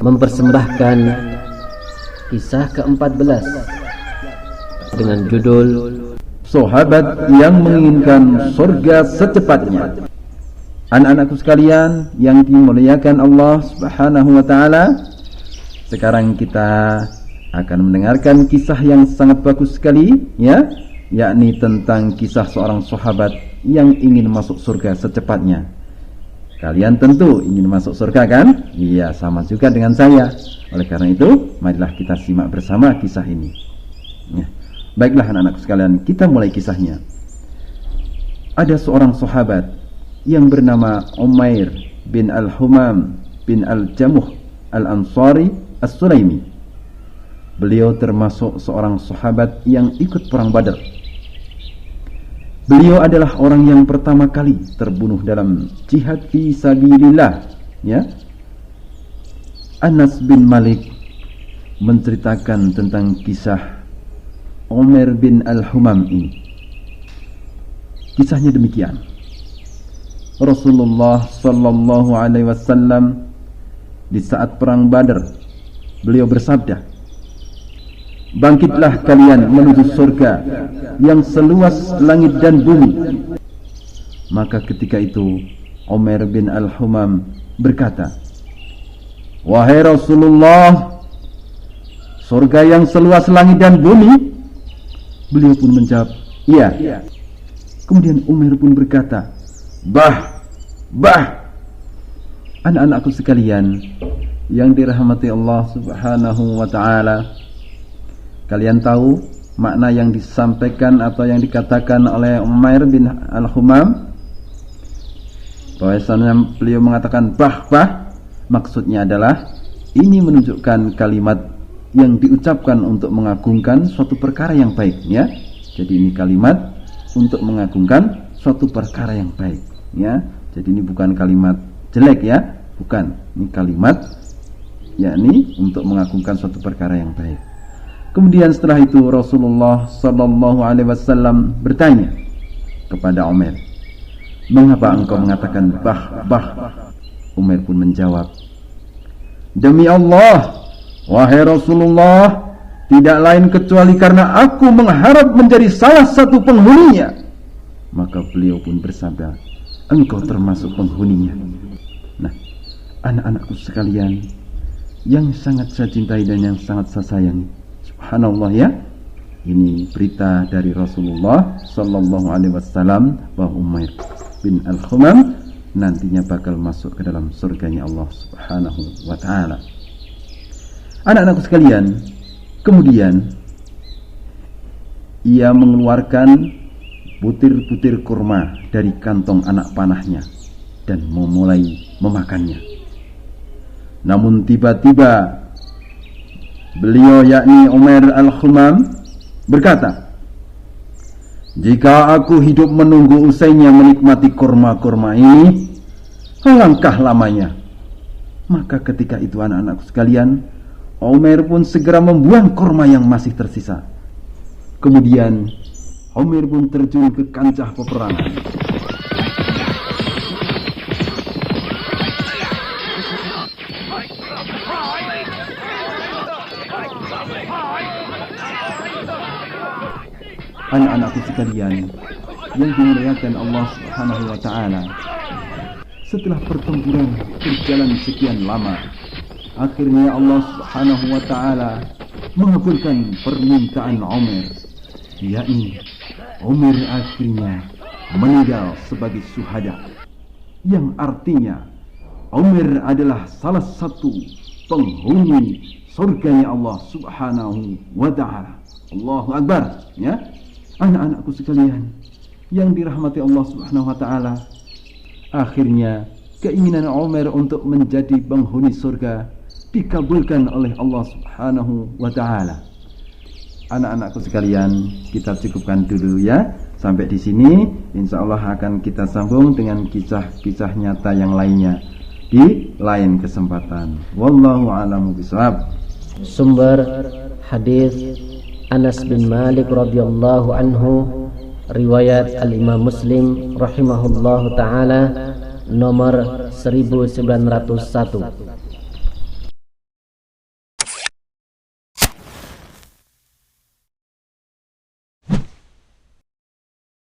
mempersembahkan kisah ke-14 dengan judul Sahabat yang menginginkan surga secepatnya. Anak-anakku sekalian yang dimuliakan Allah Subhanahu wa taala, sekarang kita akan mendengarkan kisah yang sangat bagus sekali, ya, yakni tentang kisah seorang sahabat yang ingin masuk surga secepatnya. Kalian tentu ingin masuk surga kan? Iya, sama juga dengan saya. Oleh karena itu, marilah kita simak bersama kisah ini. Ya. Baiklah anak-anakku sekalian, kita mulai kisahnya. Ada seorang sahabat yang bernama Umair bin Al-Humam bin Al-Jamuh Al-Ansari As-Sulaimi. Beliau termasuk seorang sahabat yang ikut perang Badar. Beliau adalah orang yang pertama kali terbunuh dalam jihad fi sabilillah, ya. Anas bin Malik menceritakan tentang kisah Umair bin Al-Humam ini. Kisahnya demikian. Rasulullah sallallahu alaihi wasallam di saat perang Badar, beliau bersabda, "Bangkitlah kalian menuju surga yang seluas langit dan bumi." Maka ketika itu Umair bin Al-Humam berkata, "Wahai Rasulullah, surga yang seluas langit dan bumi?" Beliau pun menjawab, "Iya." Kemudian Umair pun berkata, Bah. Anak-anakku sekalian yang dirahmati Allah Subhanahu wa taala, kalian tahu makna yang disampaikan atau yang dikatakan oleh Umair bin Al-Humam? Bahwasanya beliau mengatakan bah. Maksudnya adalah ini menunjukkan kalimat yang diucapkan untuk mengagungkan suatu perkara yang baik, ya. Jadi ini kalimat untuk mengagungkan suatu perkara yang baik, ya. Jadi ini bukan kalimat jelek, ya, bukan. Ini kalimat yakni untuk mengagungkan suatu perkara yang baik. Kemudian setelah itu Rasulullah sallallahu alaihi wasallam bertanya kepada Umair, "Mengapa engkau mengatakan bah?" Umair pun menjawab, "Demi Allah, wahai Rasulullah, tidak lain kecuali karena aku mengharap menjadi salah satu penghuninya." Maka beliau pun bersabda, "Engkau termasuk penghuninya." Nah, anak-anakku sekalian yang sangat saya cintai dan yang sangat saya sayangi, subhanallah, ya, ini berita dari Rasulullah sallallahu alaihi wasallam bahwa Umair bin Al-Humam nantinya bakal masuk ke dalam surganya Allah Subhanahu wa taala. Anak-anakku sekalian, kemudian ia mengeluarkan butir-butir kurma dari kantong anak panahnya dan memulai memakannya. Namun tiba-tiba beliau, yakni Umair Al-Humam, berkata, "Jika aku hidup menunggu usainya menikmati kurma-kurma ini, alangkah lamanya." Maka ketika itu anak-anakku sekalian, Umair pun segera membuang kurma yang masih tersisa. Kemudian Umair pun terjun ke kancah peperangan. Anak-anakku sekalian yang dimuliakan Allah Subhanahu wa taala, setelah pertempuran berjalan sekian lama, akhirnya Allah Subhanahu wa taala mengabulkan permintaan Umair, yakni Umair akhirnya meninggal sebagai syuhada, yang artinya Umair adalah salah satu penghuni surganya Allah Subhanahu wa taala. Allahu Akbar, ya. Anak-anakku sekalian yang dirahmati Allah Subhanahu wa taala, akhirnya keinginan Umair untuk menjadi penghuni surga dikabulkan oleh Allah Subhanahu wa taala. Anak-anakku sekalian, kita cukupkan dulu, ya. Sampai di sini, insyaallah akan kita sambung dengan kisah-kisah nyata yang lainnya di lain kesempatan. Wallahu a'lamu bishawab. Sumber hadis Anas bin Malik radhiyallahu anhu, riwayat Al-Imam Muslim rahimahullahu taala, nomor 1901.